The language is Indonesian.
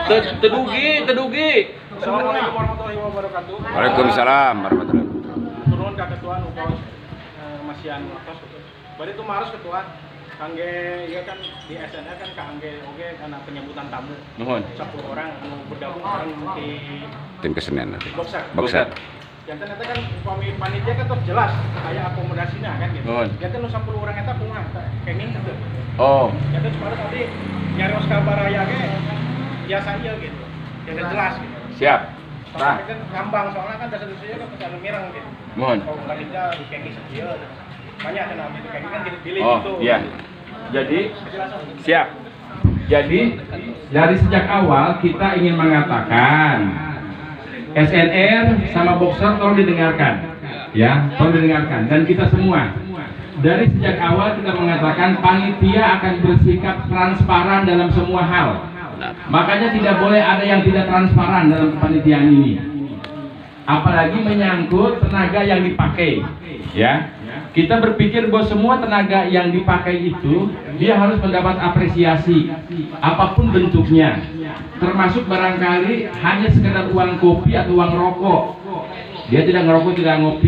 Tedugi. Assalamualaikum warahmatullahi wabarakatuh. Waalaikumsalam warahmatullahi wabarakatuh. Turun ke ketua nukos masian nukos. Bari itu marus ketua. Kangge ya kan di SNR kan kangge oke karena penyambutan tamu. Nuhun. 10 orang mau bergabung bareng di Tim kesenian nanti. Boxer. Yang ternyata kan panitia kan terus jelas kayak akomodasinya kan gitu. Nuhun. Yang ternyata 10 orang eta bunga kenging gitu. Oh. Yang ternyata cuma tadi nyari Oscar Baraya ge biasa aja gitu. Yang jelas gitu. Siap. Soalnya kan ngambang soalnya kan dasar-dasarnya kan pesan mirang gitu. Mohon. Kalau panitia kenging sedia banyak kan itu kenging kan pilih Oh, gitu. iya. Jadi Penjelasan. siap. Jadi dari sejak awal kita ingin mengatakan SNR sama Boxer tolong didengarkan, ya, tolong didengarkan. Dan kita semua dari sejak awal kita mengatakan panitia akan bersikap transparan dalam semua hal. Makanya tidak boleh ada yang tidak transparan dalam kepanitiaan ini. Apalagi menyangkut tenaga yang dipakai, ya. Kita berpikir bahwa semua tenaga yang dipakai itu dia harus mendapat apresiasi apapun bentuknya, termasuk barangkali hanya sekedar uang kopi atau uang rokok. Dia tidak ngerokok, tidak ngopi,